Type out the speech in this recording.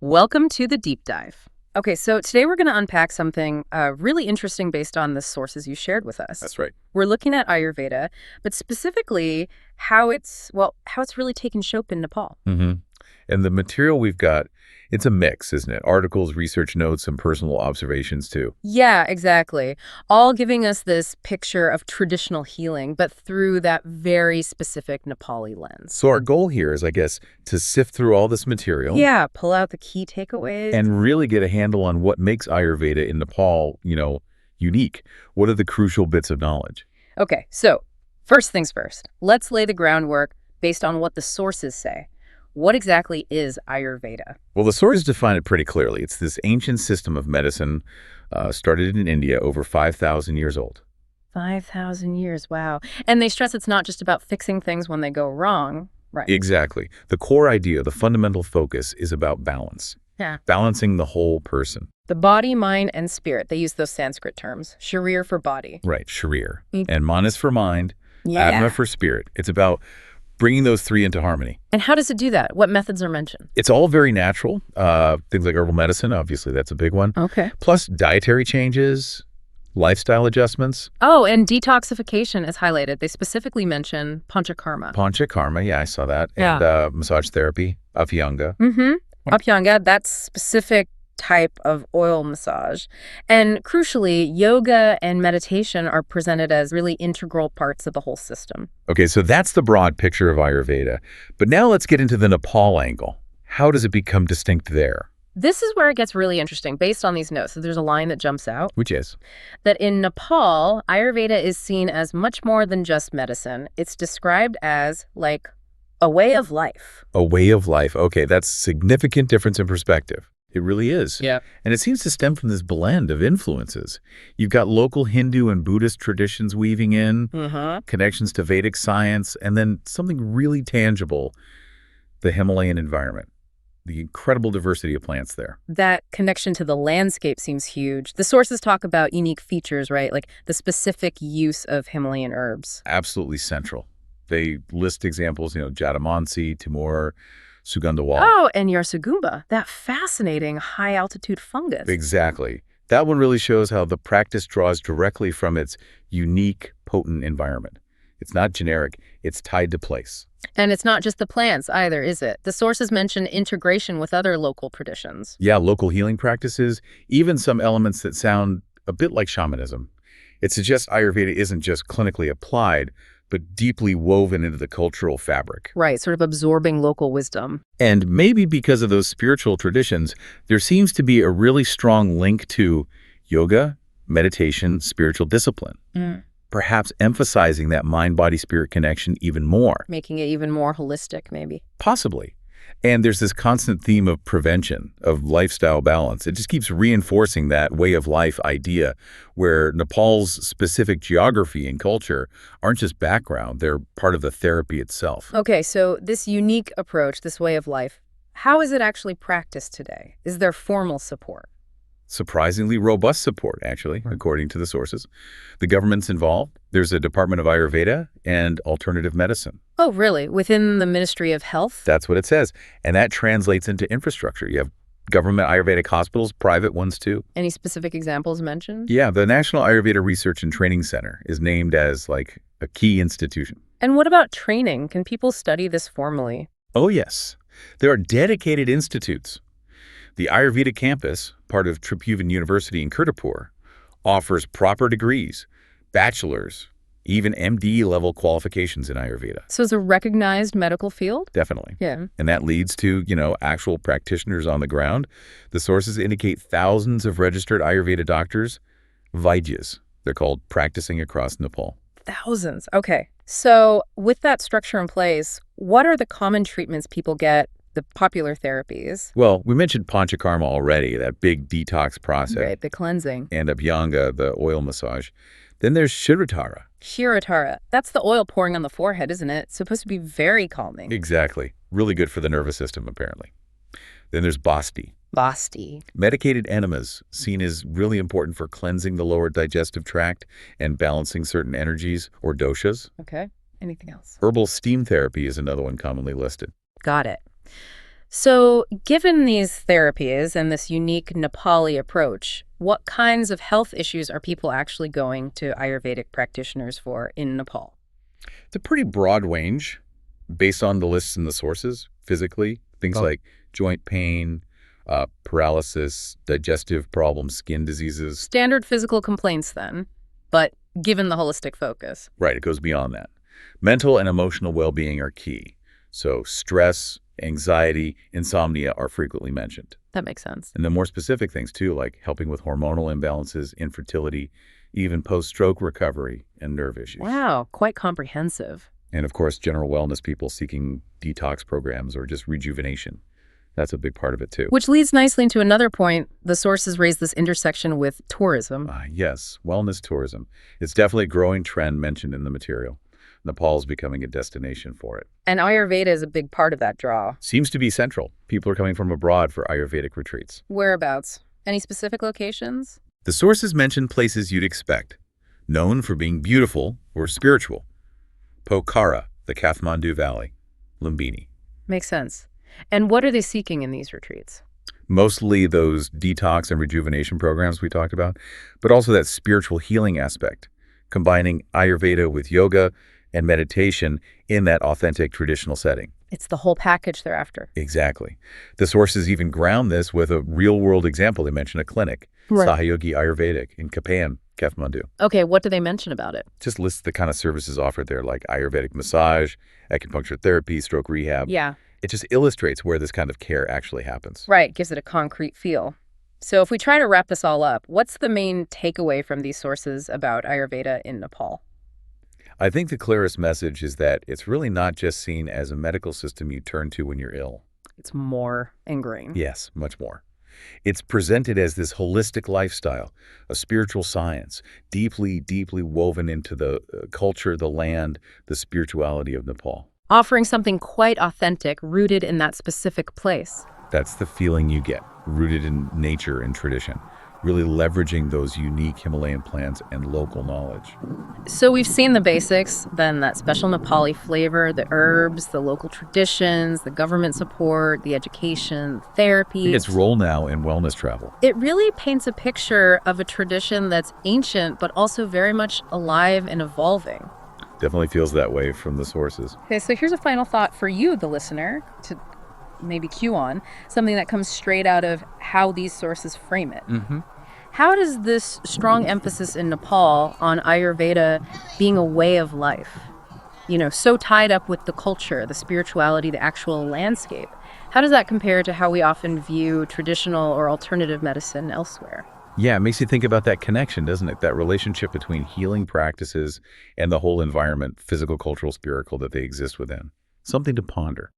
Welcome to the deep dive. Okay, so today we're going to unpack something really interesting based on the sources you shared with us. That's right. We're looking at Ayurveda, but specifically how it's really taken shape in Nepal. hmm And the material we've got, it's a mix, isn't it? Articles, research notes, and personal observations too. Yeah, exactly. All giving us this picture of traditional healing, but through that very specific Nepali lens. So our goal here is, I guess, to sift through all this material Yeah, pull out the key takeaways. and really get a handle on what makes Ayurveda in Nepal, unique. What are the crucial bits of knowledge? Okay, so first things first, let's lay the groundwork based on what the sources say. What exactly is Ayurveda? Well, the sources define it pretty clearly. It's this ancient system of medicine started in India over 5,000 years old. 5,000 years, wow. And they stress it's not just about fixing things when they go wrong. Right. Exactly. The core idea, the fundamental focus is about balance. Yeah. Balancing the whole person. The body, mind, and spirit. They use those Sanskrit terms. Sharir for body. Right, sharir. Mm. And manas for mind, atma for spirit. It's about bringing those three into harmony. And how does it do that? What methods are mentioned? It's all very natural. Things like herbal medicine, obviously, that's a big one. Okay. Plus dietary changes, lifestyle adjustments. Oh, and detoxification is highlighted. They specifically mention panchakarma. Panchakarma, yeah, I saw that. Yeah. And massage therapy, Abhyanga. Mm-hmm. Apyanga, that's specific type of oil massage. And crucially, yoga and meditation are presented as really integral parts of the whole system. Okay, so that's the broad picture of Ayurveda. But now let's get into the Nepal angle. How does it become distinct there? This is where it gets really interesting based on these notes. So there's a line that jumps out Which is? that in Nepal, Ayurveda is seen as much more than just medicine. It's described as like a way of life. A way of life. Okay, that's a significant difference in perspective. It really is. Yeah. And it seems to stem from this blend of influences. You've got local Hindu and Buddhist traditions weaving in, connections to Vedic science, and then something really tangible, the Himalayan environment, the incredible diversity of plants there. That connection to the landscape seems huge. The sources talk about unique features, right? Like the specific use of Himalayan herbs. Absolutely central. They list examples, Jadamansi, Timur, Sugandhawal. Oh, and Yarsagumba, that fascinating high-altitude fungus. Exactly. That one really shows how the practice draws directly from its unique, potent environment. It's not generic, it's tied to place. And it's not just the plants either, is it? The sources mention integration with other local traditions. Yeah, local healing practices, even some elements that sound a bit like shamanism. It suggests Ayurveda isn't just clinically applied, but deeply woven into the cultural fabric. Right, sort of absorbing local wisdom. And maybe because of those spiritual traditions, there seems to be a really strong link to yoga, meditation, spiritual discipline. Perhaps emphasizing that mind-body-spirit connection even more. Making it even more holistic, maybe. Possibly. And there's this constant theme of prevention, of lifestyle balance. It just keeps reinforcing that way of life idea where Nepal's specific geography and culture aren't just background, they're part of the therapy itself. Okay, so this unique approach, this way of life, how is it actually practiced today? Is there formal support? Surprisingly robust support, actually, according to the sources. The government's involved. There's a Department of Ayurveda and Alternative Medicine. Oh, really? Within the Ministry of Health? That's what it says. And that translates into infrastructure. You have government Ayurvedic hospitals, private ones too. Any specific examples mentioned? Yeah, the National Ayurveda Research and Training Center is named as like a key institution. And what about training? Can people study this formally? Oh, yes. There are dedicated institutes. The Ayurveda campus, part of Tribhuvan University in Kirtipur, offers proper degrees, bachelor's, even MD-level qualifications in Ayurveda. So it's a recognized medical field? Definitely. Yeah. And that leads to, actual practitioners on the ground. The sources indicate thousands of registered Ayurveda doctors, Vaidyas, they're called, practicing across Nepal. Thousands. Okay. So with that structure in place, what are the common treatments people get, the popular therapies? Well, we mentioned Panchakarma already, that big detox process. Right, the cleansing. And Abhyanga, the oil massage. Then there's Shiratara. Shiratara. That's the oil pouring on the forehead, isn't it? It's supposed to be very calming. Exactly. Really good for the nervous system, apparently. Then there's Basti. Basti. Medicated enemas, seen as really important for cleansing the lower digestive tract and balancing certain energies or doshas. Okay. Anything else? Herbal steam therapy is another one commonly listed. Got it. So, given these therapies and this unique Nepali approach, what kinds of health issues are people actually going to Ayurvedic practitioners for in Nepal? It's a pretty broad range based on the lists and the sources physically. Things Oh, like joint pain, paralysis, digestive problems, skin diseases. standard physical complaints, then, but given the holistic focus. Right, it goes beyond that. Mental and emotional well-being are key. So stress, anxiety, insomnia are frequently mentioned. That makes sense. And the more specific things, too, like helping with hormonal imbalances, infertility, even post-stroke recovery and nerve issues. Wow, quite comprehensive. And, of course, general wellness people seeking detox programs or just rejuvenation. That's a big part of it, too. Which leads nicely into another point. The sources raise this intersection with tourism. Yes, wellness tourism. It's definitely a growing trend mentioned in the material. Nepal's becoming a destination for it. And Ayurveda is a big part of that draw. Seems to be central. People are coming from abroad for Ayurvedic retreats. Whereabouts? Any specific locations? The sources mention places you'd expect, known for being beautiful or spiritual. Pokhara, the Kathmandu Valley, Lumbini. Makes sense. And what are they seeking in these retreats? Mostly those detox and rejuvenation programs we talked about, but also that spiritual healing aspect, combining Ayurveda with yoga and meditation in that authentic traditional setting. It's the whole package they're after. Exactly. The sources even ground this with a real-world example. They mention a clinic, Right. Sahayogi Ayurvedic in Kapan, Kathmandu. Okay, what do they mention about it? Just lists the kind of services offered there, like Ayurvedic massage, acupuncture therapy, stroke rehab. Yeah, It just illustrates where this kind of care actually happens. right. Gives it a concrete feel. So if we try to wrap this all up, what's the main takeaway from these sources about Ayurveda in Nepal? I think the clearest message is that it's really not just seen as a medical system you turn to when you're ill. It's more ingrained. Yes, much more. It's presented as this holistic lifestyle, a spiritual science, deeply, deeply woven into the culture, the land, the spirituality of Nepal. Offering something quite authentic, rooted in that specific place. That's the feeling you get, rooted in nature and tradition, really leveraging those unique Himalayan plants and local knowledge. So we've seen the basics, then that special Nepali flavor, the herbs, the local traditions, the government support, the education, therapy. Its role now in wellness travel. It really paints a picture of a tradition that's ancient, but also very much alive and evolving. Definitely feels that way from the sources. Okay, so here's a final thought for you, the listener, to maybe cue on, something that comes straight out of how these sources frame it. How does this strong emphasis in Nepal on Ayurveda being a way of life, so tied up with the culture, the spirituality, the actual landscape, how does that compare to how we often view traditional or alternative medicine elsewhere? Yeah, it makes you think about that connection, doesn't it? That relationship between healing practices and the whole environment, physical, cultural, spiritual, that they exist within. Something to ponder.